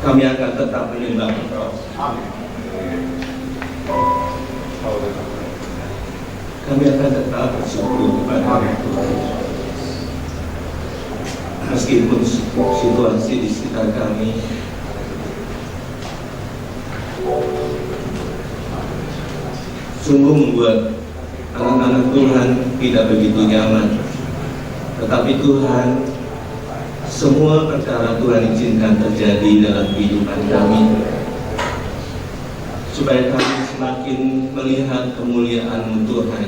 kami akan tetap menyembah Engkau. Kami akan tetap bersyukur kepada Tuhan. Meskipun situasi di sekitar kami sungguh membuat anak-anak Tuhan tidak begitu nyaman, tetapi Tuhan, semua perkara Tuhan izinkan terjadi dalam kehidupan kami, supaya kami semakin melihat kemuliaan Tuhan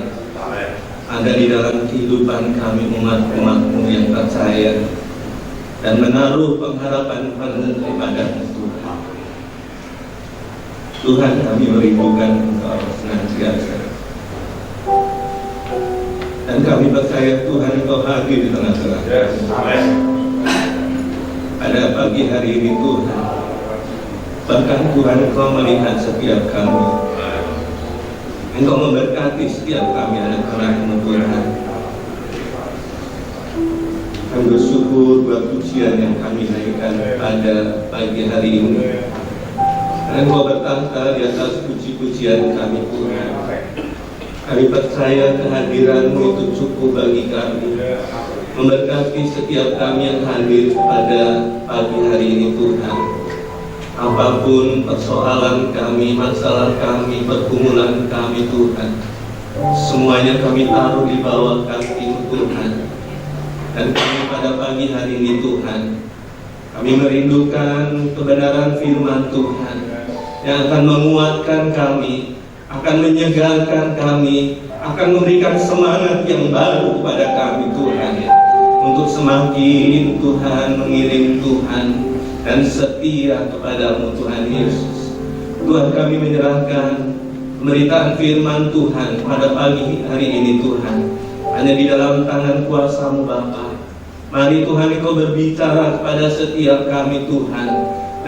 ada di dalam kehidupan kami umat-umat-Mu yang percaya dan menaruh pengharapan penuh kepada Tuhan. Tuhan, kami merindukan Engkau senantiasa, dan kami percaya Tuhan Engkau hadir di tengah-tengah. Pada pagi hari ini Tuhan, bahkan Tuhan Engkau melihat setiap kami, Engkau memberkati setiap kami anak-anak-Mu Tuhan. Kami bersyukur buat pujian yang kami naikkan pada pagi hari ini. Dan Engkau bertahta di atas puji-pujian kami Tuhan. Kami percaya kehadiran-Mu itu cukup bagi kami, memberkati setiap kami yang hadir pada pagi hari ini Tuhan. Apapun persoalan kami, masalah kami, pergumulan kami Tuhan, semuanya kami taruh di bawah kaki-Mu Tuhan. Dan kami pada pagi hari ini Tuhan, kami merindukan kebenaran firman Tuhan yang akan menguatkan kami, akan menyegarkan kami, akan memberikan semangat yang baru kepada kami Tuhan, untuk semakin Tuhan mengiring Tuhan dan setia kepada-Mu Tuhan Yesus. Tuhan, kami menyerahkan pemberitaan firman Tuhan pada pagi hari ini Tuhan, hanya di dalam tangan kuasa-Mu Bapa. Mari Tuhan Engkau berbicara kepada setiap kami Tuhan,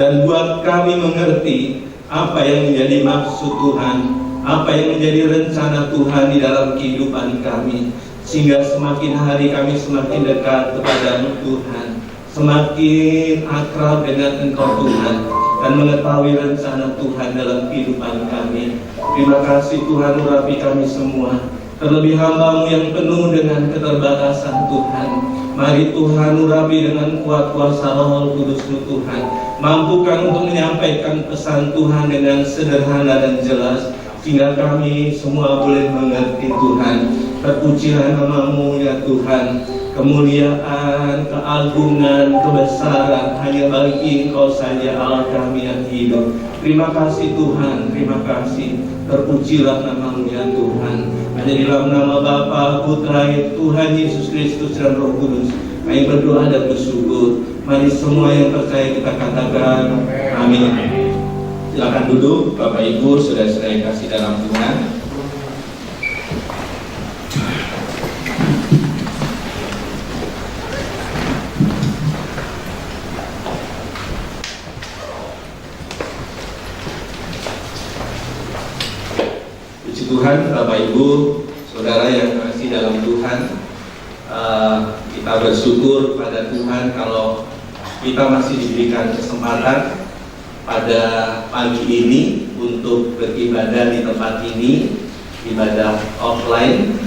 dan buat kami mengerti apa yang menjadi maksud Tuhan, apa yang menjadi rencana Tuhan di dalam kehidupan kami, sehingga semakin hari kami semakin dekat kepada-Mu Tuhan, semakin akrab dengan Engkau Tuhan, dan mengetahui rencana Tuhan dalam kehidupan kami. Terima kasih Tuhan, urapi kami semua, terlebih hamba-Mu yang penuh dengan keterbatasan Tuhan. Mari Tuhan urapi dengan kuat kuasa Roh Kudus-Mu Tuhan, mampukan untuk menyampaikan pesan Tuhan dengan sederhana dan jelas, sehingga kami semua boleh mengerti Tuhan. Terpujilah nama-Mu ya Tuhan. Kemuliaan, keagungan, kebesaran hanya bagi Engkau saja Allah kami yang hidup. Terima kasih Tuhan, terima kasih. Terpujilah nama-Mu ya Tuhan. Hanya di dalam nama Bapa, Putra, Tuhan Yesus Kristus dan Roh Kudus, kami berdoa dan bersyukur. Mari semua yang percaya kita katakan amin. Silakan duduk Bapak Ibu, saudara-saudara yang kasih dalam Tuhan. Tuhan, Bapak Ibu, saudara yang kasih dalam Tuhan, kita bersyukur pada Tuhan kalau kita masih diberikan kesempatan pada pagi ini untuk beribadah di tempat ini, ibadah offline.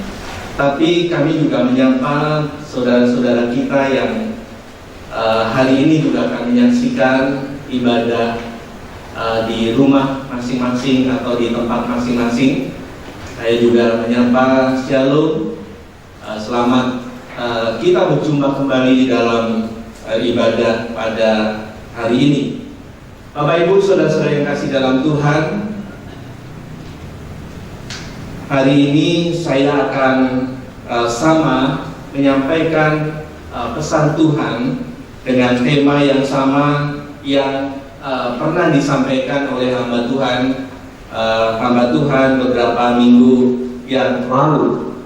Tapi kami juga menyapa saudara-saudara kita yang hari ini juga akan menyaksikan ibadah di rumah masing-masing atau di tempat masing-masing. Saya juga menyapa Shalom, selamat kita berjumpa kembali di dalam ibadah pada hari ini. Bapak Ibu, saudara-saudara yang kasih dalam Tuhan, hari ini saya akan sama menyampaikan pesan Tuhan dengan tema yang sama yang pernah disampaikan oleh hamba Tuhan beberapa minggu yang lalu.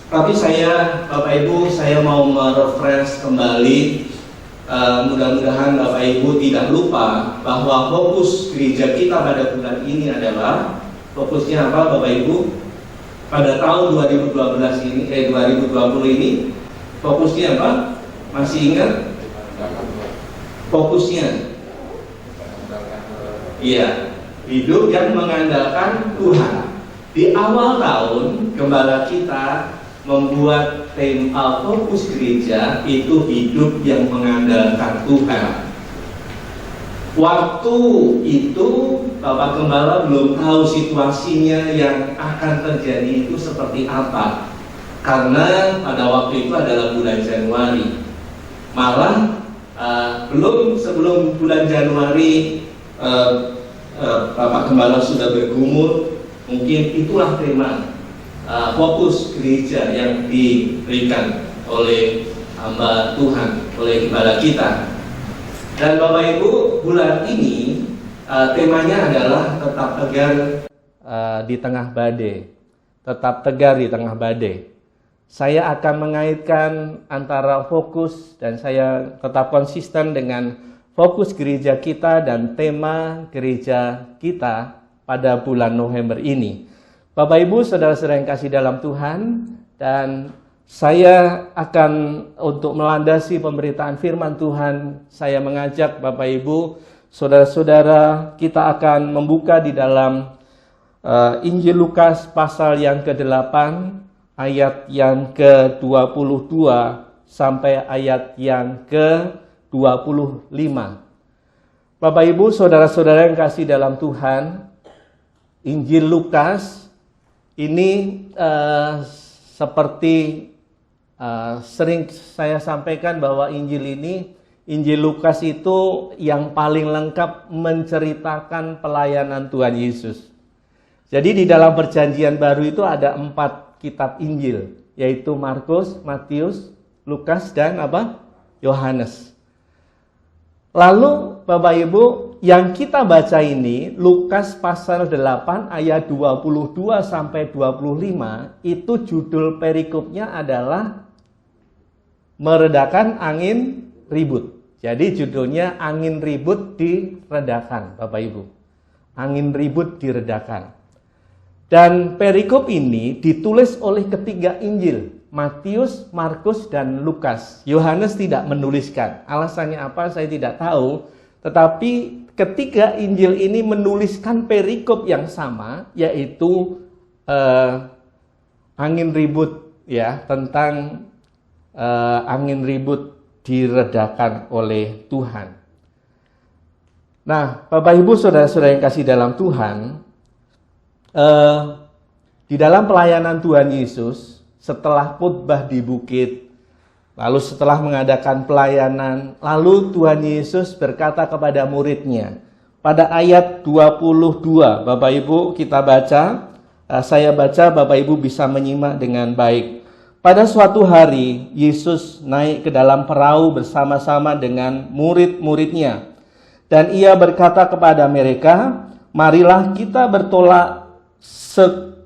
Tapi saya, Bapak Ibu, saya mau merefresh kembali. Mudah-mudahan Bapak Ibu tidak lupa bahwa fokus gereja kita pada bulan ini adalah fokusnya apa, Bapak Ibu? Pada tahun 2020 ini fokusnya apa? Masih ingat? Fokusnya Iya, hidup yang mengandalkan Tuhan. Di awal tahun, gembala kita membuat tema fokus gereja itu hidup yang mengandalkan Tuhan. Waktu itu Bapak Gembala belum tahu situasinya yang akan terjadi itu seperti apa. Karena pada waktu itu adalah bulan Januari. Malah sebelum bulan Januari Bapak Gembala sudah bergumul, mungkin itulah tema fokus gereja yang diberikan oleh hamba Tuhan, oleh gembala kita. Dan Bapak Ibu, bulan ini temanya adalah tetap tegar di tengah badai. Tetap tegar di tengah badai. Saya akan mengaitkan antara fokus dan saya tetap konsisten dengan fokus gereja kita dan tema gereja kita pada bulan November ini. Bapak Ibu, saudara-saudara yang kasih dalam Tuhan, dan saya akan untuk melandasi pemberitaan firman Tuhan, saya mengajak Bapak Ibu, saudara-saudara, kita akan membuka di dalam Injil Lukas pasal yang ke-8, ayat yang ke-22 sampai ayat yang ke-25. Bapak Ibu, saudara-saudara yang kasih dalam Tuhan, Injil Lukas ini seperti sering saya sampaikan bahwa Injil Lukas itu yang paling lengkap menceritakan pelayanan Tuhan Yesus. Jadi di dalam perjanjian baru itu ada 4 kitab Injil, yaitu Markus, Matius, Lukas, dan Yohanes. Lalu Bapak Ibu, yang kita baca ini Lukas pasal 8 ayat 22 sampai 25, itu judul perikopnya adalah meredakan angin ribut. Jadi judulnya angin ribut diredakan, Bapak Ibu. Angin ribut diredakan. Dan perikop ini ditulis oleh ketiga Injil, Matius, Markus, dan Lukas. Yohanes tidak menuliskan. Alasannya apa saya tidak tahu. Tetapi ketiga Injil ini menuliskan perikop yang sama, yaitu angin ribut, ya, tentang angin ribut diredakan oleh Tuhan. Nah, Bapak Ibu, saudara-saudara yang kasih dalam Tuhan, di dalam pelayanan Tuhan Yesus, setelah khotbah di bukit, lalu setelah mengadakan pelayanan, lalu Tuhan Yesus berkata kepada muridnya, pada ayat 22, Bapak Ibu kita baca, saya baca, Bapak Ibu bisa menyimak dengan baik. Pada suatu hari, Yesus naik ke dalam perahu bersama-sama dengan murid-muridnya, dan ia berkata kepada mereka, marilah kita bertolak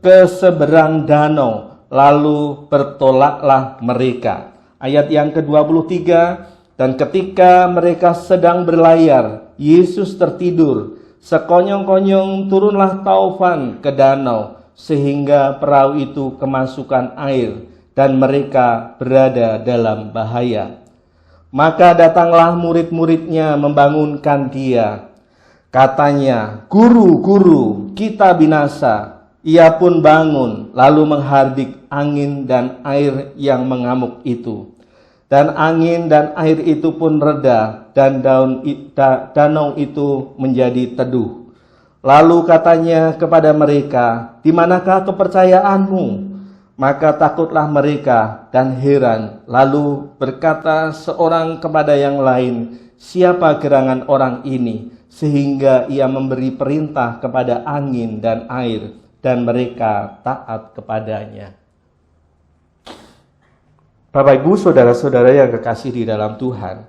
ke seberang danau, lalu bertolaklah mereka. Ayat yang ke-23, dan ketika mereka sedang berlayar, Yesus tertidur. Sekonyong-konyong turunlah taufan ke danau, sehingga perahu itu kemasukan air, dan mereka berada dalam bahaya. Maka datanglah murid-muridnya membangunkan dia. Katanya, "Guru, guru, kita binasa." Ia pun bangun, lalu menghardik angin dan air yang mengamuk itu. Dan angin dan air itu pun reda, dan danau itu menjadi teduh. Lalu katanya kepada mereka, "Di manakah kepercayaanmu?" Maka takutlah mereka dan heran. Lalu berkata seorang kepada yang lain, "Siapa gerangan orang ini, sehingga ia memberi perintah kepada angin dan air, dan mereka taat kepadanya." Bapak Ibu, saudara-saudara yang kekasih di dalam Tuhan,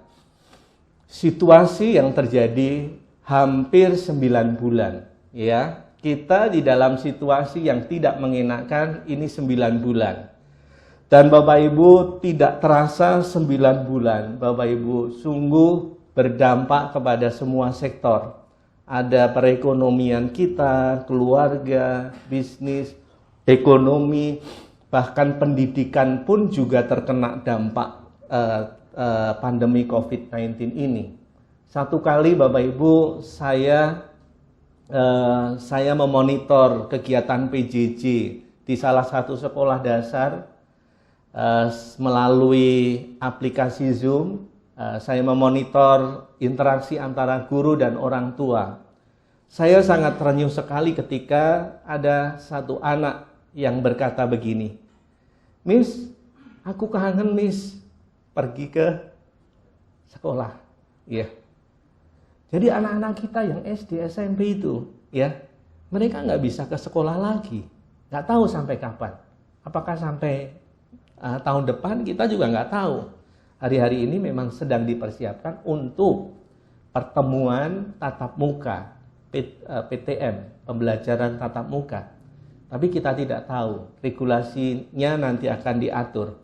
situasi yang terjadi hampir 9 bulan, ya. Kita di dalam situasi yang tidak mengenakan ini 9 bulan. Dan Bapak Ibu tidak terasa 9 bulan, Bapak Ibu sungguh berdampak kepada semua sektor. Ada perekonomian kita, keluarga, bisnis, ekonomi, bahkan pendidikan pun juga terkena dampak pandemi COVID-19 ini. Satu kali Bapak Ibu saya saya memonitor kegiatan PJJ di salah satu sekolah dasar melalui aplikasi Zoom. Saya memonitor interaksi antara guru dan orang tua. Saya sangat terenyuh sekali ketika ada satu anak yang berkata begini, "Miss, aku kangen Miss pergi ke sekolah." Ya. Jadi anak-anak kita yang SD, SMP itu, ya, mereka nggak bisa ke sekolah lagi. Nggak tahu sampai kapan. Apakah sampai tahun depan, kita juga nggak tahu. Hari-hari ini memang sedang dipersiapkan untuk pertemuan tatap muka, PTM, pembelajaran tatap muka. Tapi kita tidak tahu, regulasinya nanti akan diatur.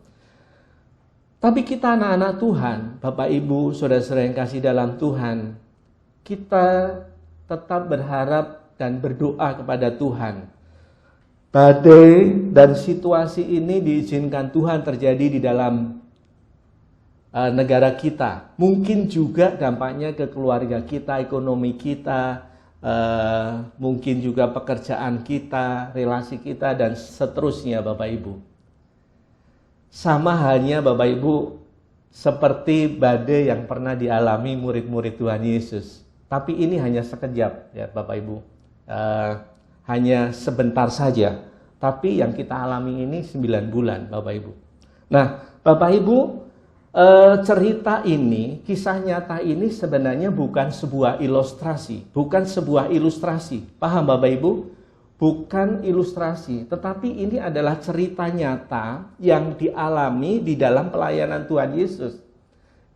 Tapi kita anak-anak Tuhan, Bapak Ibu, saudara-saudara yang kasih dalam Tuhan, kita tetap berharap dan berdoa kepada Tuhan. Badai dan situasi ini diizinkan Tuhan terjadi di dalam negara kita. Mungkin juga dampaknya ke keluarga kita, ekonomi kita, mungkin juga pekerjaan kita, relasi kita, dan seterusnya Bapak Ibu. Sama halnya Bapak Ibu seperti badai yang pernah dialami murid-murid Tuhan Yesus. Tapi ini hanya sekejap ya Bapak Ibu, hanya sebentar saja. Tapi yang kita alami ini 9 bulan Bapak Ibu. Nah Bapak Ibu, cerita ini, kisah nyata ini sebenarnya bukan sebuah ilustrasi. Bukan sebuah ilustrasi, paham Bapak Ibu? Bukan ilustrasi, tetapi ini adalah cerita nyata yang dialami di dalam pelayanan Tuhan Yesus.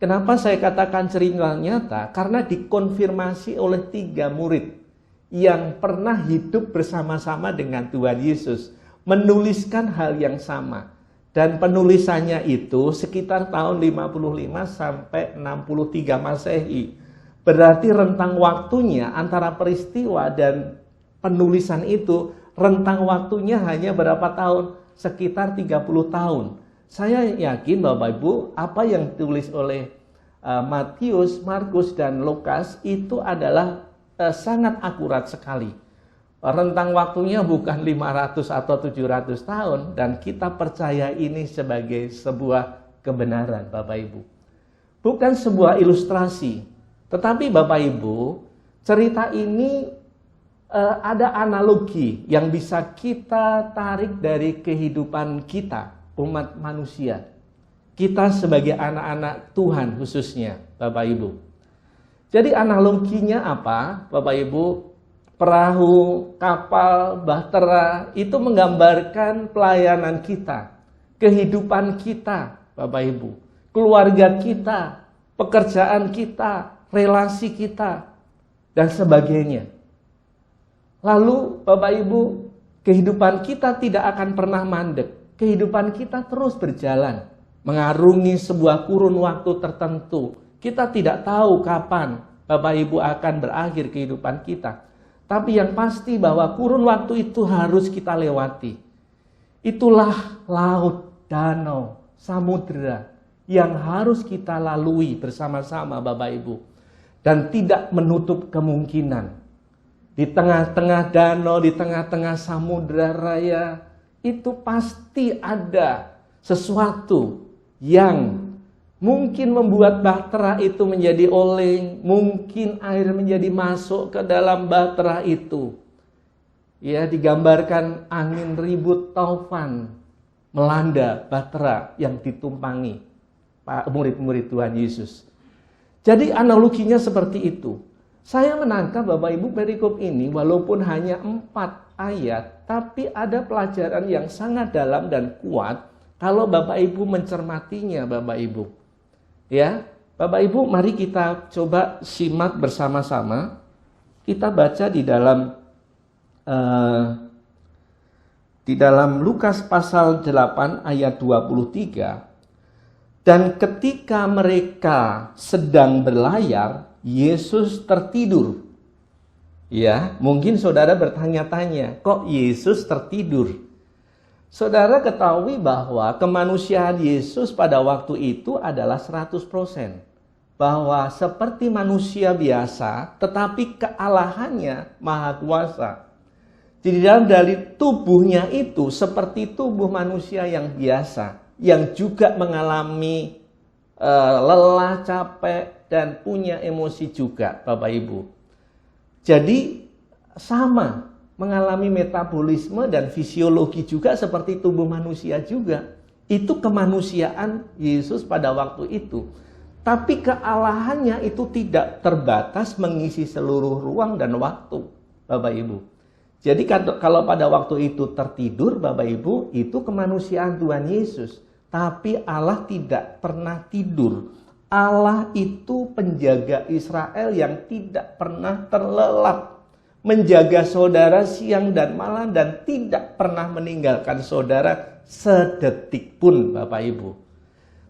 Kenapa saya katakan cerita nyata? Karena dikonfirmasi oleh 3 murid yang pernah hidup bersama-sama dengan Tuhan Yesus, menuliskan hal yang sama. Dan penulisannya itu sekitar tahun 55 sampai 63 Masehi. Berarti rentang waktunya antara peristiwa dan penulisan itu, rentang waktunya hanya berapa tahun? Sekitar 30 tahun. Saya yakin Bapak Ibu, apa yang ditulis oleh Matius, Markus, dan Lukas itu adalah sangat akurat sekali. Rentang waktunya bukan 500 atau 700 tahun, dan kita percaya ini sebagai sebuah kebenaran Bapak Ibu. Bukan sebuah ilustrasi, tetapi Bapak Ibu, cerita ini ada analogi yang bisa kita tarik dari kehidupan kita, umat manusia. Kita sebagai anak-anak Tuhan khususnya, Bapak Ibu. Jadi analoginya apa, Bapak Ibu? Perahu, kapal, bahtera itu menggambarkan pelayanan kita, kehidupan kita, Bapak Ibu, keluarga kita, pekerjaan kita, relasi kita, dan sebagainya. Lalu Bapak Ibu, kehidupan kita tidak akan pernah mandek. Kehidupan kita terus berjalan, mengarungi sebuah kurun waktu tertentu. Kita tidak tahu kapan Bapak Ibu akan berakhir kehidupan kita. Tapi yang pasti bahwa kurun waktu itu harus kita lewati. Itulah laut, danau, samudera yang harus kita lalui bersama-sama Bapak Ibu. Dan tidak menutup kemungkinan. Di tengah-tengah danau, di tengah-tengah samudera raya, itu pasti ada sesuatu yang mungkin membuat bahtera itu menjadi oleng, mungkin air menjadi masuk ke dalam bahtera itu. Ya, digambarkan angin ribut taufan melanda bahtera yang ditumpangi murid-murid Tuhan Yesus. Jadi analoginya seperti itu. Saya menangkap Bapak Ibu perikop ini walaupun hanya 4 ayat, tapi ada pelajaran yang sangat dalam dan kuat kalau Bapak Ibu mencermatinya Bapak Ibu. Ya, Bapak Ibu, mari kita coba simak bersama-sama. Kita baca di dalam Lukas pasal 8 ayat 23. Dan ketika mereka sedang berlayar, Yesus tertidur. Ya, mungkin saudara bertanya-tanya, kok Yesus tertidur? Saudara ketahui bahwa kemanusiaan Yesus pada waktu itu adalah 100%. bahwa seperti manusia biasa, tetapi kealahannya maha kuasa. Jadi dari tubuhnya itu seperti tubuh manusia yang biasa, yang juga mengalami lelah, capek, dan punya emosi juga, Bapak Ibu. Jadi sama, mengalami metabolisme dan fisiologi juga seperti tubuh manusia juga. Itu kemanusiaan Yesus pada waktu itu. Tapi kealahannya itu tidak terbatas mengisi seluruh ruang dan waktu, Bapak Ibu. Jadi kalau pada waktu itu tertidur, Bapak Ibu, itu kemanusiaan Tuhan Yesus. Tapi Allah tidak pernah tidur. Allah itu penjaga Israel yang tidak pernah terlelap. Menjaga saudara siang dan malam dan tidak pernah meninggalkan saudara sedetik pun, Bapak Ibu.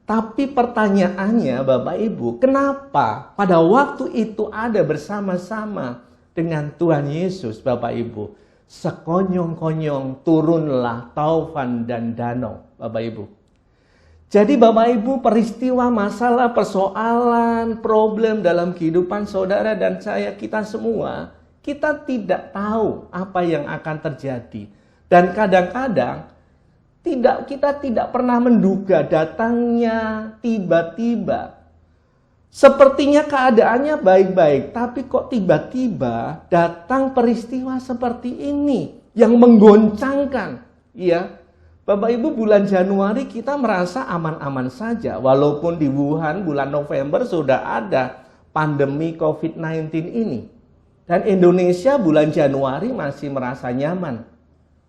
Tapi pertanyaannya, Bapak Ibu, kenapa pada waktu itu ada bersama-sama dengan Tuhan Yesus, Bapak Ibu? Sekonyong-konyong turunlah taufan dan danau, Bapak Ibu. Jadi Bapak Ibu, peristiwa, masalah, persoalan, problem dalam kehidupan saudara dan saya, kita semua, kita tidak tahu apa yang akan terjadi. Dan kadang-kadang kita tidak pernah menduga datangnya tiba-tiba. Sepertinya keadaannya baik-baik, tapi kok tiba-tiba datang peristiwa seperti ini yang menggoncangkan. Ya, Bapak Ibu, bulan Januari kita merasa aman-aman saja, walaupun di Wuhan bulan November sudah ada pandemi COVID-19 ini. Dan Indonesia bulan Januari masih merasa nyaman.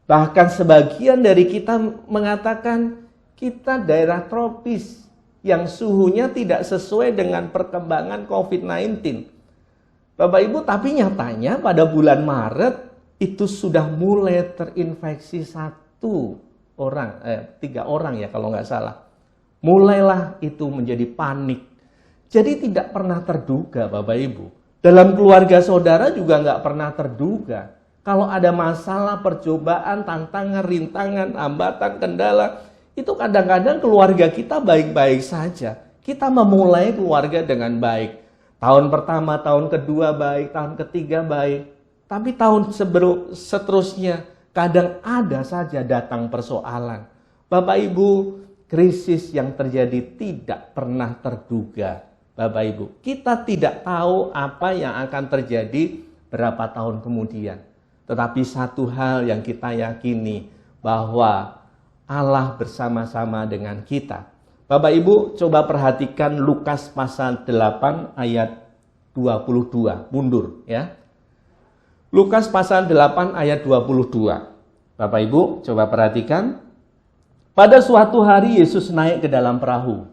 Bahkan sebagian dari kita mengatakan kita daerah tropis yang suhunya tidak sesuai dengan perkembangan COVID-19. Bapak Ibu, tapi nyatanya pada bulan Maret itu sudah mulai terinfeksi 3 orang ya kalau nggak salah. Mulailah itu menjadi panik. Jadi tidak pernah terduga, Bapak Ibu. Dalam keluarga saudara juga nggak pernah terduga. Kalau ada masalah, percobaan, tantangan, rintangan, hambatan, kendala, itu kadang-kadang keluarga kita baik-baik saja. Kita memulai keluarga dengan baik. Tahun pertama, tahun kedua baik, tahun ketiga baik. Tapi tahun seterusnya kadang ada saja datang persoalan. Bapak Ibu, krisis yang terjadi tidak pernah terduga. Bapak Ibu, kita tidak tahu apa yang akan terjadi berapa tahun kemudian. Tetapi satu hal yang kita yakini, bahwa Allah bersama-sama dengan kita. Bapak Ibu, coba perhatikan Lukas pasal 8 ayat 22. Mundur ya. Lukas pasal 8 ayat 22. Bapak Ibu, coba perhatikan. Pada suatu hari Yesus naik ke dalam perahu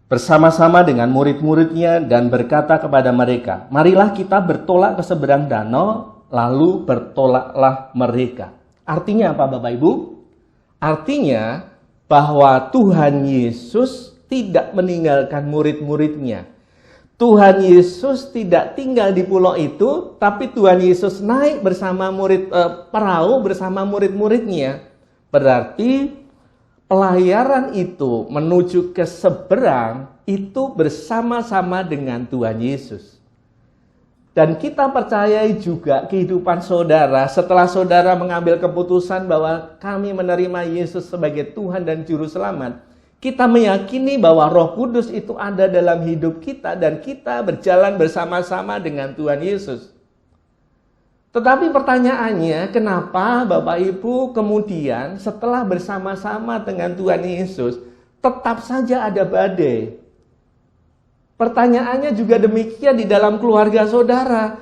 bersama-sama dengan murid-muridnya dan berkata kepada mereka, "Marilah kita bertolak ke seberang danau." Lalu bertolaklah mereka. Artinya apa, Bapak Ibu? Artinya bahwa Tuhan Yesus tidak meninggalkan murid-muridnya. Tuhan Yesus tidak tinggal di pulau itu, tapi Tuhan Yesus naik bersama perahu bersama murid-muridnya. Berarti pelayaran itu menuju ke seberang itu bersama-sama dengan Tuhan Yesus. Dan kita percayai juga kehidupan saudara setelah saudara mengambil keputusan bahwa kami menerima Yesus sebagai Tuhan dan Juru Selamat. Kita meyakini bahwa Roh Kudus itu ada dalam hidup kita dan kita berjalan bersama-sama dengan Tuhan Yesus. Tetapi pertanyaannya, kenapa Bapak Ibu kemudian setelah bersama-sama dengan Tuhan Yesus tetap saja ada badai? Pertanyaannya juga demikian di dalam keluarga saudara.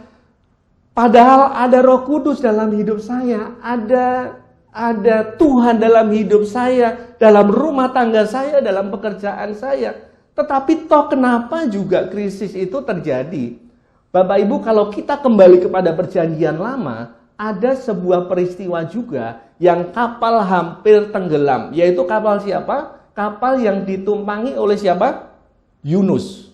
Padahal ada Roh Kudus dalam hidup saya, ada Tuhan dalam hidup saya, dalam rumah tangga saya, dalam pekerjaan saya. Tetapi toh kenapa juga krisis itu terjadi? Bapak Ibu, kalau kita kembali kepada perjanjian lama, ada sebuah peristiwa juga yang kapal hampir tenggelam. Yaitu kapal siapa? Kapal yang ditumpangi oleh siapa? Yunus.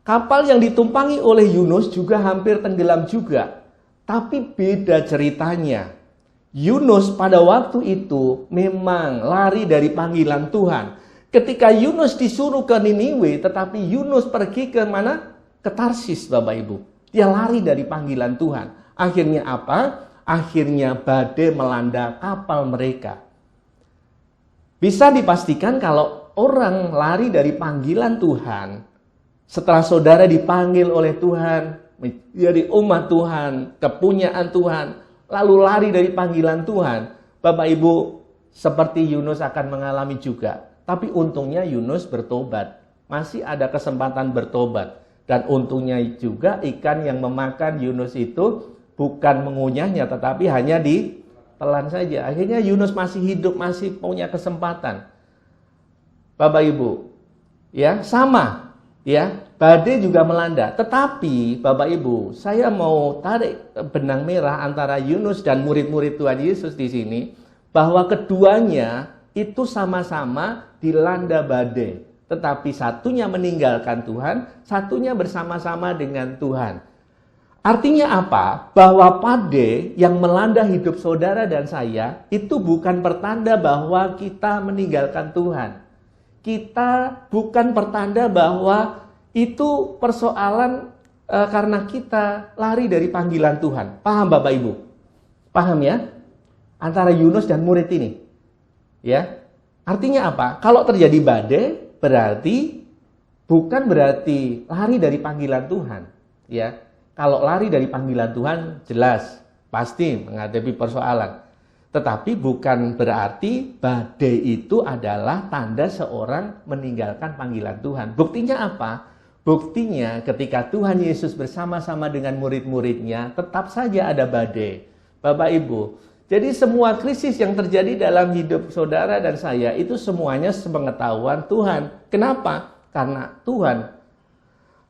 Kapal yang ditumpangi oleh Yunus juga hampir tenggelam juga. Tapi beda ceritanya. Yunus pada waktu itu memang lari dari panggilan Tuhan. Ketika Yunus disuruh ke Niniwe, tetapi Yunus pergi ke mana? Ke Tarsis, Bapak Ibu. Dia lari dari panggilan Tuhan. Akhirnya apa? Akhirnya badai melanda kapal mereka. Bisa dipastikan kalau orang lari dari panggilan Tuhan, setelah saudara dipanggil oleh Tuhan, menjadi umat Tuhan, kepunyaan Tuhan, lalu lari dari panggilan Tuhan, Bapak Ibu, seperti Yunus akan mengalami juga. Tapi untungnya Yunus bertobat. Masih ada kesempatan bertobat. Dan untungnya juga ikan yang memakan Yunus itu bukan mengunyahnya, tetapi hanya ditelan saja. Akhirnya Yunus masih hidup, masih punya kesempatan. Bapak Ibu, ya sama, ya badai juga melanda. Tetapi Bapak Ibu, saya mau tarik benang merah antara Yunus dan murid-murid Tuhan Yesus di sini, bahwa keduanya itu sama-sama dilanda badai. Tetapi satunya meninggalkan Tuhan, satunya bersama-sama dengan Tuhan. Artinya apa? Bahwa badai yang melanda hidup saudara dan saya itu bukan pertanda bahwa kita meninggalkan Tuhan. Kita bukan pertanda bahwa itu persoalan karena kita lari dari panggilan Tuhan. Paham Bapak Ibu? Paham ya? Antara Yunus dan murid ini. Ya. Artinya apa? Kalau terjadi badai, bukan berarti lari dari panggilan Tuhan, ya. Kalau lari dari panggilan Tuhan jelas pasti menghadapi persoalan. Tetapi bukan berarti badai itu adalah tanda seorang meninggalkan panggilan Tuhan. Buktinya apa? Buktinya ketika Tuhan Yesus bersama-sama dengan murid-muridnya, tetap saja ada badai. Bapak Ibu, jadi semua krisis yang terjadi dalam hidup saudara dan saya itu semuanya sepengetahuan Tuhan. Kenapa? Karena Tuhan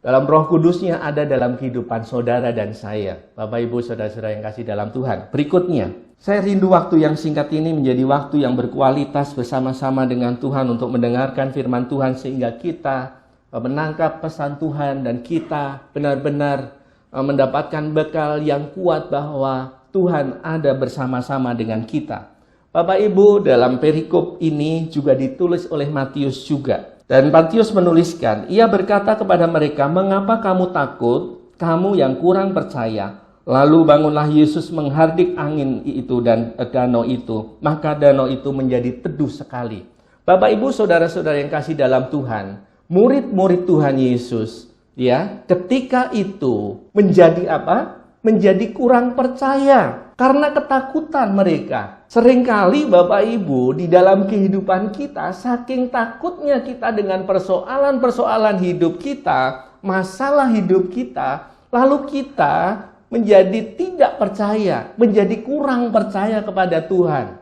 dalam Roh Kudusnya ada dalam kehidupan saudara dan saya. Bapak Ibu saudara-saudara yang kasih dalam Tuhan. Berikutnya, saya rindu waktu yang singkat ini menjadi waktu yang berkualitas bersama-sama dengan Tuhan untuk mendengarkan firman Tuhan sehingga kita menangkap pesan Tuhan dan kita benar-benar mendapatkan bekal yang kuat bahwa Tuhan ada bersama-sama dengan kita. Bapak Ibu, dalam perikop ini juga ditulis oleh Matius juga. Dan Matius menuliskan, ia berkata kepada mereka, mengapa kamu takut, kamu yang kurang percaya? Lalu bangunlah Yesus menghardik angin itu dan danau itu. Maka danau itu menjadi teduh sekali. Bapak Ibu, saudara-saudara yang kasih dalam Tuhan, murid-murid Tuhan Yesus, ya, ketika itu menjadi apa? Menjadi kurang percaya karena ketakutan mereka. Seringkali Bapak Ibu di dalam kehidupan kita, saking takutnya kita dengan persoalan-persoalan hidup kita, masalah hidup kita, lalu kita menjadi tidak percaya, menjadi kurang percaya kepada Tuhan.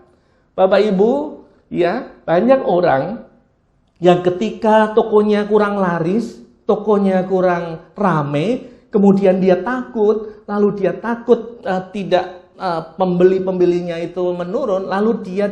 Bapak Ibu, ya, banyak orang yang ketika tokonya kurang laris, tokonya kurang rame, kemudian dia takut, lalu dia takut pembeli-pembelinya itu menurun, lalu dia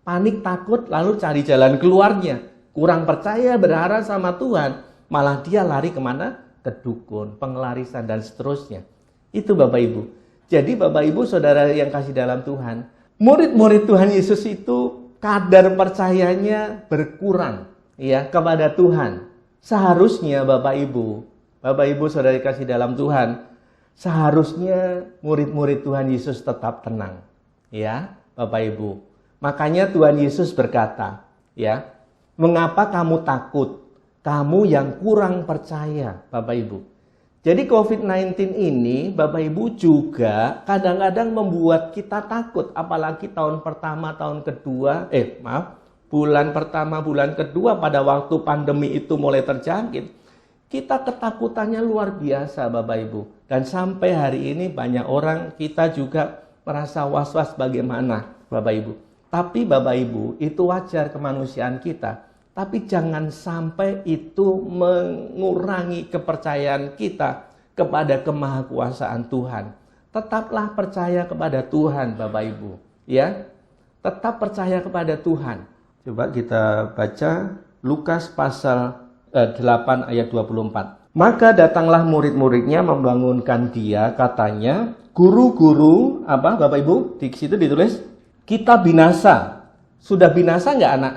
panik takut, lalu cari jalan keluarnya. Kurang percaya, berharap sama Tuhan, malah dia lari kemana? Ke dukun, pengelarisan, dan seterusnya. Itu Bapak Ibu. Jadi Bapak Ibu, saudara yang kasih dalam Tuhan, murid-murid Tuhan Yesus itu kadar percayanya berkurang ya kepada Tuhan. Seharusnya Bapak Ibu saudara yang kasih dalam Tuhan, seharusnya murid-murid Tuhan Yesus tetap tenang. Ya, Bapak Ibu. Makanya Tuhan Yesus berkata, ya, mengapa kamu takut? Kamu yang kurang percaya, Bapak Ibu. Jadi COVID-19 ini, Bapak Ibu, juga kadang-kadang membuat kita takut. Apalagi tahun pertama, tahun kedua, bulan pertama, bulan kedua pada waktu pandemi itu mulai terjangkit. Kita ketakutannya luar biasa, Bapak Ibu. Dan sampai hari ini banyak orang, kita juga merasa was-was bagaimana, Bapak Ibu. Tapi Bapak Ibu, itu wajar kemanusiaan kita. Tapi jangan sampai itu mengurangi kepercayaan kita kepada kemahakuasaan Tuhan. Tetaplah percaya kepada Tuhan, Bapak Ibu. Ya, tetap percaya kepada Tuhan. Coba kita baca Lukas pasal 8 ayat 24. Maka datanglah murid-muridnya membangunkan dia, katanya, guru-guru, apa Bapak Ibu? Di situ ditulis, kita binasa. Sudah binasa nggak anak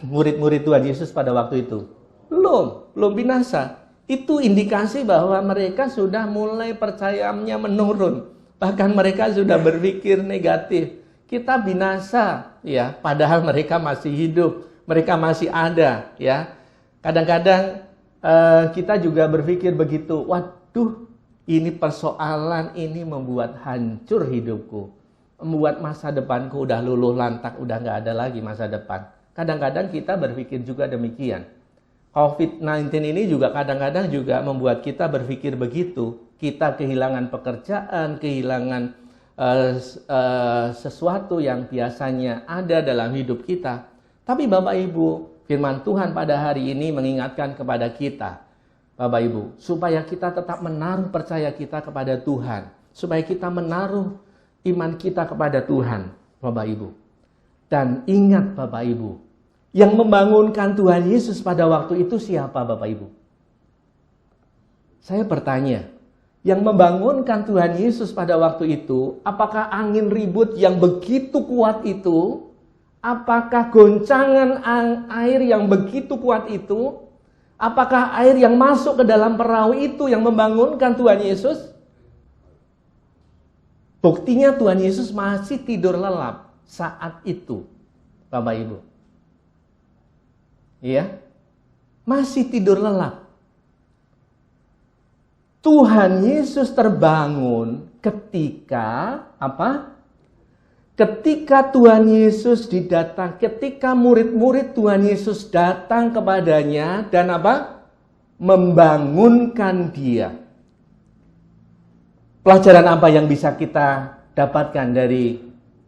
murid-murid Tuhan Yesus pada waktu itu? Belum binasa. Itu indikasi bahwa mereka sudah mulai percayaannya menurun. Bahkan mereka sudah berpikir negatif. Kita binasa, ya, padahal mereka masih hidup, mereka masih ada, ya. Kadang-kadang kita juga berpikir begitu, waduh, ini persoalan ini membuat hancur hidupku. Membuat masa depanku udah luluh lantak, udah nggak ada lagi masa depan. Kadang-kadang kita berpikir juga demikian. COVID-19 ini juga kadang-kadang juga membuat kita berpikir begitu. Kita kehilangan pekerjaan, kehilangan sesuatu yang biasanya ada dalam hidup kita. Tapi Bapak Ibu, firman Tuhan pada hari ini mengingatkan kepada kita, Bapak Ibu, supaya kita tetap menaruh percaya kita kepada Tuhan. Supaya kita menaruh iman kita kepada Tuhan, Bapak Ibu. Dan ingat Bapak Ibu, yang membangunkan Tuhan Yesus pada waktu itu siapa Bapak Ibu? Saya bertanya, yang membangunkan Tuhan Yesus pada waktu itu, apakah angin ribut yang begitu kuat itu? Apakah goncangan air yang begitu kuat itu? Apakah air yang masuk ke dalam perahu itu yang membangunkan Tuhan Yesus? Buktinya Tuhan Yesus masih tidur lelap saat itu, Bapak Ibu. Iya, masih tidur lelap. Tuhan Yesus terbangun ketika apa? Ketika Tuhan Yesus didatang, ketika murid-murid Tuhan Yesus datang kepadanya dan apa? Membangunkan dia. Pelajaran apa yang bisa kita dapatkan dari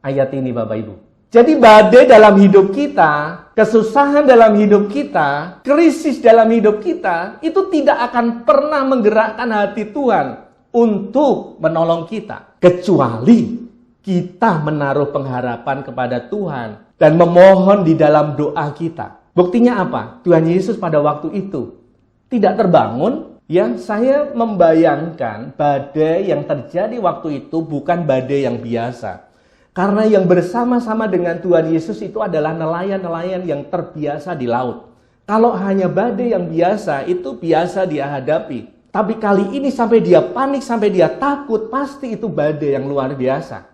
ayat ini Bapak Ibu? Jadi badai dalam hidup kita, kesusahan dalam hidup kita, krisis dalam hidup kita, itu tidak akan pernah menggerakkan hati Tuhan untuk menolong kita. Kecuali kita menaruh pengharapan kepada Tuhan dan memohon di dalam doa kita. Buktinya apa? Tuhan Yesus pada waktu itu tidak terbangun. Ya, saya membayangkan badai yang terjadi waktu itu bukan badai yang biasa. Karena yang bersama-sama dengan Tuhan Yesus itu adalah nelayan-nelayan yang terbiasa di laut. Kalau hanya badai yang biasa, itu biasa dia hadapi. Tapi kali ini sampai dia panik, sampai dia takut, pasti itu badai yang luar biasa.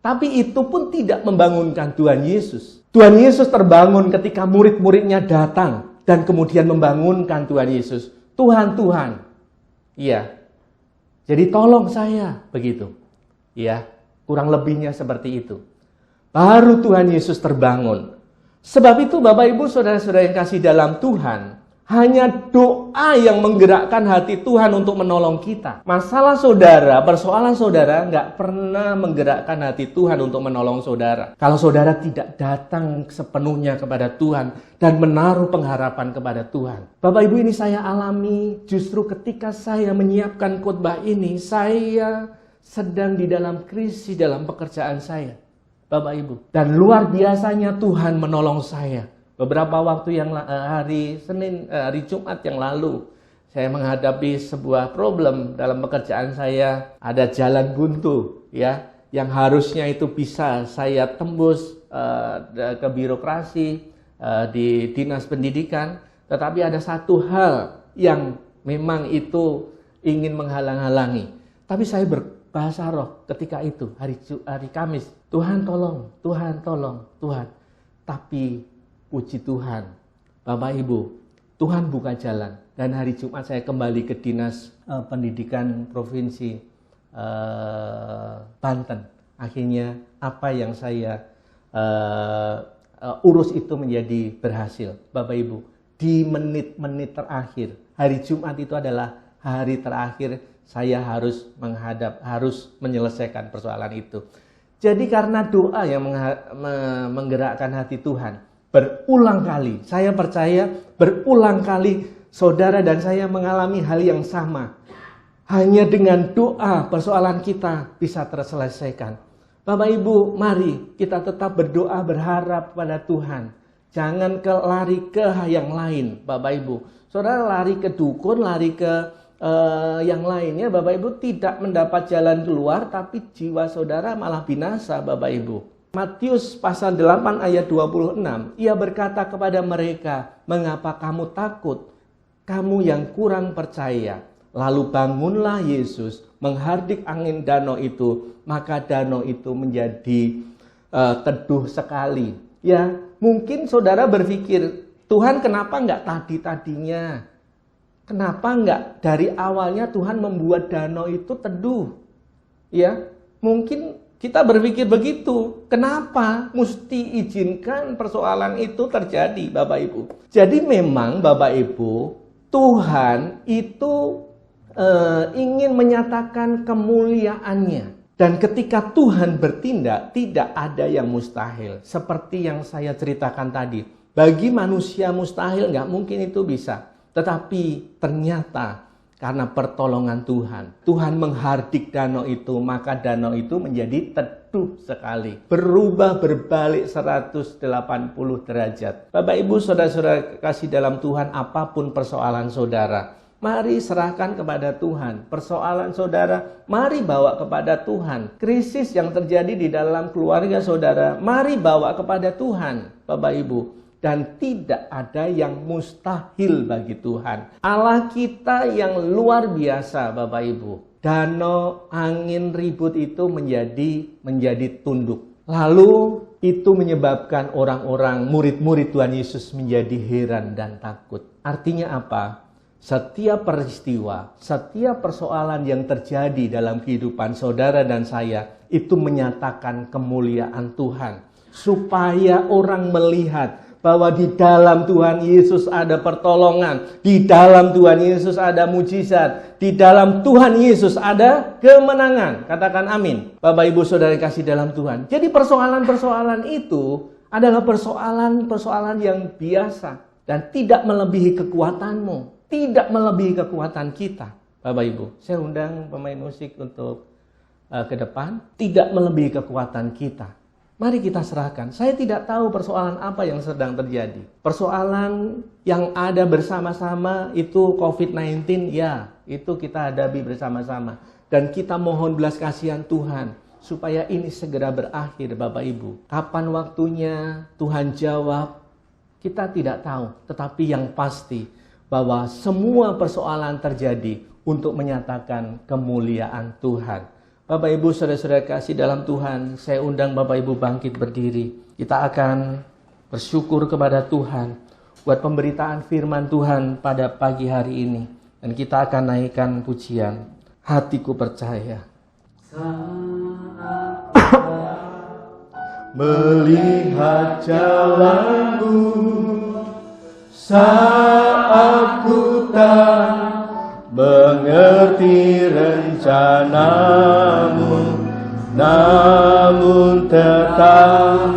Tapi itu pun tidak membangunkan Tuhan Yesus. Tuhan Yesus terbangun ketika murid-muridnya datang dan kemudian membangunkan Tuhan Yesus. Tuhan, iya. Jadi tolong saya, begitu. Ya, kurang lebihnya seperti itu. Baru Tuhan Yesus terbangun. Sebab itu Bapak Ibu Saudara-saudara yang kasih dalam Tuhan, hanya doa yang menggerakkan hati Tuhan untuk menolong kita. Masalah saudara, persoalan saudara nggak pernah menggerakkan hati Tuhan untuk menolong saudara. Kalau saudara tidak datang sepenuhnya kepada Tuhan dan menaruh pengharapan kepada Tuhan. Bapak Ibu, ini saya alami justru ketika saya menyiapkan khotbah ini, saya sedang di dalam krisis dalam pekerjaan saya. Bapak Ibu. Dan luar biasanya Tuhan menolong saya. Beberapa waktu yang hari Jumat yang lalu, saya menghadapi sebuah problem dalam pekerjaan saya. Ada jalan buntu, ya, yang harusnya itu bisa saya tembus ke birokrasi di dinas pendidikan, tetapi ada satu hal yang memang itu ingin menghalang-halangi. Tapi saya berbahasa roh ketika itu hari Kamis, Tuhan tolong, Tuhan tolong, Tuhan. Tapi puji Tuhan, Bapak Ibu, Tuhan buka jalan. Dan hari Jumat saya kembali ke Dinas Pendidikan Provinsi Banten. Akhirnya apa yang saya urus itu menjadi berhasil. Bapak Ibu, di menit-menit terakhir, hari Jumat itu adalah hari terakhir saya harus menyelesaikan persoalan itu. Jadi karena doa yang menggerakkan hati Tuhan, berulang kali, saya percaya berulang kali saudara dan saya mengalami hal yang sama. Hanya dengan doa persoalan kita bisa terselesaikan. Bapak Ibu, mari kita tetap berdoa berharap pada Tuhan. Jangan lari ke yang lain, Bapak Ibu. Saudara lari ke dukun, lari ke yang lainnya, Bapak Ibu tidak mendapat jalan keluar, tapi jiwa saudara malah binasa, Bapak Ibu. Matius pasal 8 ayat 26, ia berkata kepada mereka, "Mengapa kamu takut? Kamu yang kurang percaya." Lalu bangunlah Yesus, menghardik angin danau itu, maka danau itu menjadi teduh sekali. Ya, mungkin saudara berpikir, Tuhan kenapa enggak tadi-tadinya? Kenapa enggak dari awalnya Tuhan membuat danau itu teduh? Ya, mungkin kita berpikir begitu. Kenapa mesti izinkan persoalan itu terjadi, Bapak Ibu? Jadi memang Bapak Ibu, Tuhan itu ingin menyatakan kemuliaannya. Dan ketika Tuhan bertindak, tidak ada yang mustahil. Seperti yang saya ceritakan tadi. Bagi manusia mustahil, nggak mungkin itu bisa. Tetapi ternyata karena pertolongan Tuhan, Tuhan menghardik danau itu, maka danau itu menjadi teduh sekali. Berubah berbalik 180 derajat. Bapak Ibu, saudara-saudara kasih dalam Tuhan, apapun persoalan saudara, mari serahkan kepada Tuhan. Persoalan saudara, mari bawa kepada Tuhan. Krisis yang terjadi di dalam keluarga saudara, mari bawa kepada Tuhan, Bapak Ibu. Dan tidak ada yang mustahil bagi Tuhan. Allah kita yang luar biasa, Bapak Ibu. Danau angin ribut itu menjadi tunduk. Lalu itu menyebabkan orang-orang murid-murid Tuhan Yesus menjadi heran dan takut. Artinya apa? Setiap peristiwa, setiap persoalan yang terjadi dalam kehidupan saudara dan saya, itu menyatakan kemuliaan Tuhan. Supaya orang melihat bahwa di dalam Tuhan Yesus ada pertolongan, di dalam Tuhan Yesus ada mujizat, di dalam Tuhan Yesus ada kemenangan. Katakan amin. Bapak Ibu saudara kasih dalam Tuhan. Jadi persoalan-persoalan itu adalah persoalan-persoalan yang biasa dan tidak melebihi kekuatanmu, tidak melebihi kekuatan kita. Bapak Ibu, saya undang pemain musik untuk ke depan. Tidak melebihi kekuatan kita. Mari kita serahkan. Saya tidak tahu persoalan apa yang sedang terjadi. Persoalan yang ada bersama-sama itu COVID-19, ya, itu kita hadapi bersama-sama. Dan kita mohon belas kasihan Tuhan supaya ini segera berakhir, Bapak Ibu. Kapan waktunya Tuhan jawab, kita tidak tahu. Tetapi yang pasti bahwa semua persoalan terjadi untuk menyatakan kemuliaan Tuhan. Bapak Ibu saudara-saudara kasih dalam Tuhan, saya undang Bapak Ibu bangkit berdiri. Kita akan bersyukur kepada Tuhan buat pemberitaan firman Tuhan pada pagi hari ini. Dan kita akan naikkan pujian, Hatiku Percaya. Saat melihat jalanmu, saat ku tak mengerti rencanamu, namun tetap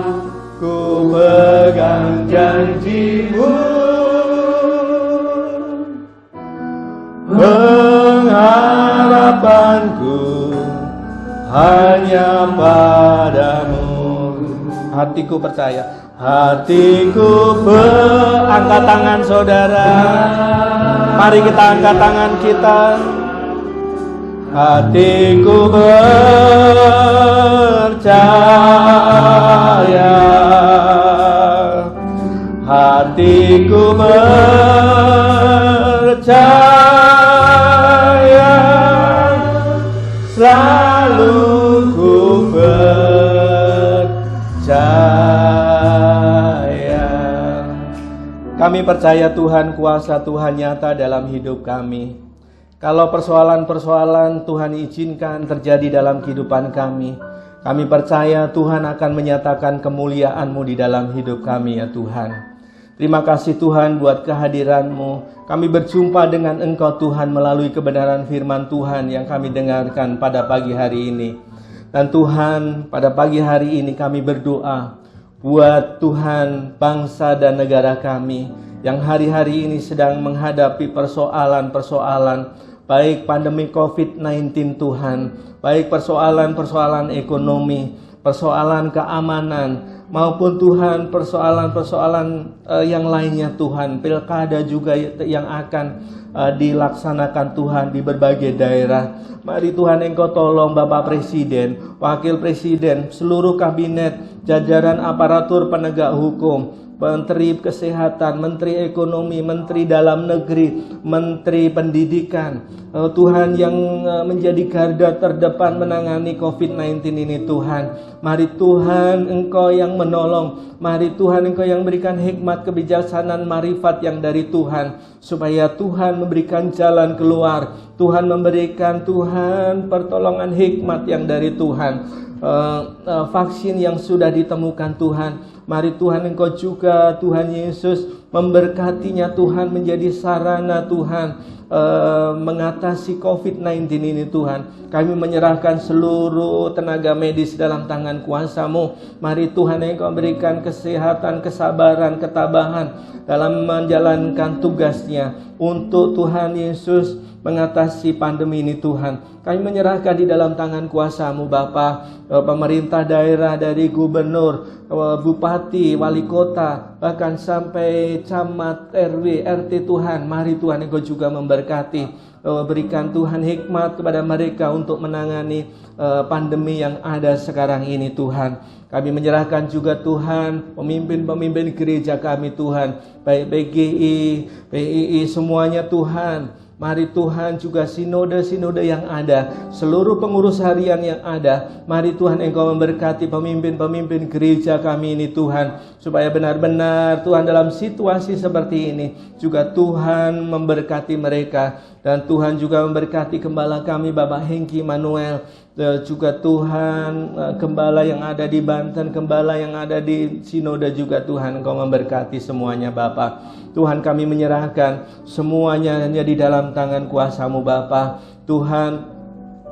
ku pegang janjimu. Pengharapanku hanya padamu. Hatiku percaya. Hatiku angkat tangan saudara. Mari kita angkat tangan kita. Hatiku percaya. Hatiku percaya. Selalu ku percaya. Kami percaya Tuhan, kuasa Tuhan nyata dalam hidup kami. Kalau persoalan-persoalan Tuhan izinkan terjadi dalam kehidupan kami, kami percaya Tuhan akan menyatakan kemuliaan-Mu di dalam hidup kami ya Tuhan. Terima kasih Tuhan buat kehadiran-Mu. Kami berjumpa dengan Engkau Tuhan melalui kebenaran firman Tuhan yang kami dengarkan pada pagi hari ini. Dan Tuhan, pada pagi hari ini kami berdoa buat Tuhan bangsa dan negara kami yang hari-hari ini sedang menghadapi persoalan-persoalan, baik pandemi COVID-19 Tuhan, baik persoalan-persoalan ekonomi, persoalan keamanan, maupun Tuhan persoalan-persoalan yang lainnya Tuhan, pilkada juga yang akan dilaksanakan Tuhan di berbagai daerah. Mari Tuhan Engkau tolong Bapak Presiden, Wakil Presiden, seluruh kabinet, jajaran aparatur penegak hukum, Menteri Kesehatan, Menteri Ekonomi, Menteri Dalam Negeri, Menteri Pendidikan, Tuhan yang menjadi garda terdepan menangani COVID-19 ini Tuhan. Mari Tuhan Engkau yang menolong, mari Tuhan Engkau yang berikan hikmat, kebijaksanaan, marifat yang dari Tuhan, supaya Tuhan memberikan jalan keluar, Tuhan memberikan pertolongan hikmat yang dari Tuhan. Vaksin yang sudah ditemukan Tuhan, mari Tuhan Engkau juga Tuhan Yesus memberkatinya Tuhan, menjadi sarana Tuhan mengatasi COVID-19 ini Tuhan. Kami menyerahkan seluruh tenaga medis dalam tangan kuasa-Mu. Mari Tuhan Engkau berikan kesehatan, kesabaran, ketabahan dalam menjalankan tugasnya untuk Tuhan Yesus mengatasi pandemi ini Tuhan. Kami menyerahkan di dalam tangan kuasa-Mu Bapa, pemerintah daerah dari gubernur, bupati, wali kota, bahkan sampai camat, RW, RT Tuhan. Mari Tuhan Engkau juga memberkati, berikan Tuhan hikmat kepada mereka untuk menangani pandemi yang ada sekarang ini Tuhan. Kami menyerahkan juga Tuhan pemimpin-pemimpin gereja kami Tuhan, baik PGI, PII, semuanya Tuhan. Mari Tuhan juga sinode-sinode yang ada, seluruh pengurus harian yang ada. Mari Tuhan Engkau memberkati pemimpin-pemimpin gereja kami ini Tuhan, supaya benar-benar Tuhan dalam situasi seperti ini juga Tuhan memberkati mereka. Dan Tuhan juga memberkati gembala kami Bapak Hengki Manuel, juga Tuhan gembala yang ada di Banten, gembala yang ada di sinode juga Tuhan Engkau memberkati semuanya Bapak. Tuhan kami menyerahkan semuanya hanya di dalam tangan kuasa-Mu Bapa. Tuhan,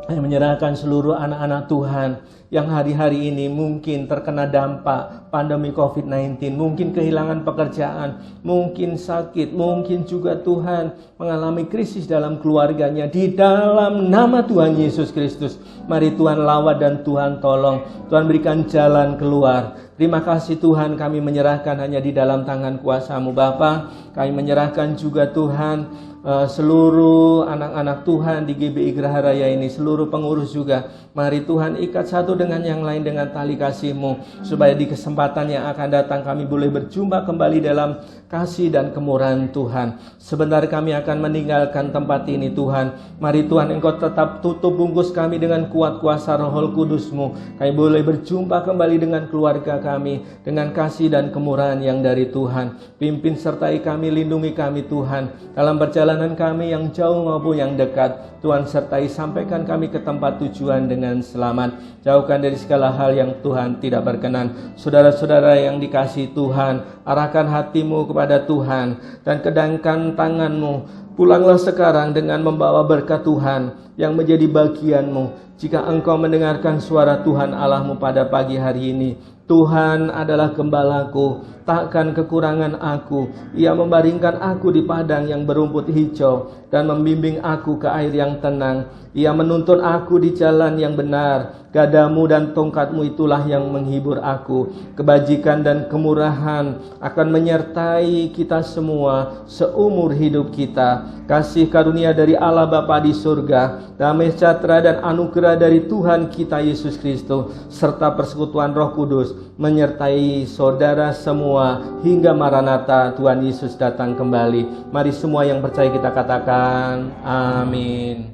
kami menyerahkan seluruh anak-anak Tuhan yang hari-hari ini mungkin terkena dampak pandemi COVID-19, mungkin kehilangan pekerjaan, mungkin sakit, mungkin juga Tuhan mengalami krisis dalam keluarganya. Di dalam nama Tuhan Yesus Kristus, mari Tuhan lawat dan Tuhan tolong, Tuhan berikan jalan keluar. Terima kasih Tuhan, kami menyerahkan hanya di dalam tangan kuasa-Mu Bapa. Kami menyerahkan juga Tuhan seluruh anak-anak Tuhan di GBI Geraha Raya ini, seluruh pengurus juga. Mari Tuhan ikat satu dengan yang lain dengan tali kasih-Mu, supaya di kesempatan yang akan datang kami boleh berjumpa kembali dalam kasih dan kemurahan Tuhan. Sebentar kami akan meninggalkan tempat ini Tuhan. Mari Tuhan Engkau tetap tutup bungkus kami dengan kuat kuasa Roh Kudus-Mu. Kami boleh berjumpa kembali dengan keluarga kami dengan kasih dan kemurahan yang dari Tuhan. Pimpin sertai kami, lindungi kami Tuhan dalam perjalanan kami yang jauh maupun yang dekat. Tuhan sertai, sampaikan kami ke tempat tujuan dengan selamat. Jauhkan dari segala hal yang Tuhan tidak berkenan. Saudara-saudara yang dikasihi Tuhan, arahkan hatimu kepada Tuhan dan kedangkan tanganmu. Pulanglah sekarang dengan membawa berkat Tuhan yang menjadi bagianmu. Jika engkau mendengarkan suara Tuhan Allahmu pada pagi hari ini, Tuhan adalah gembalaku, takkan kekurangan aku. Ia membaringkan aku di padang yang berumput hijau dan membimbing aku ke air yang tenang. Ia menuntun aku di jalan yang benar. Gadamu dan tongkatmu itulah yang menghibur aku. Kebajikan dan kemurahan akan menyertai kita semua seumur hidup kita. Kasih karunia dari Allah Bapa di surga, damai sejahtera dan anugerah dari Tuhan kita Yesus Kristus, serta persekutuan Roh Kudus menyertai saudara semua hingga Maranatha, Tuhan Yesus datang kembali. Mari semua yang percaya kita katakan amin.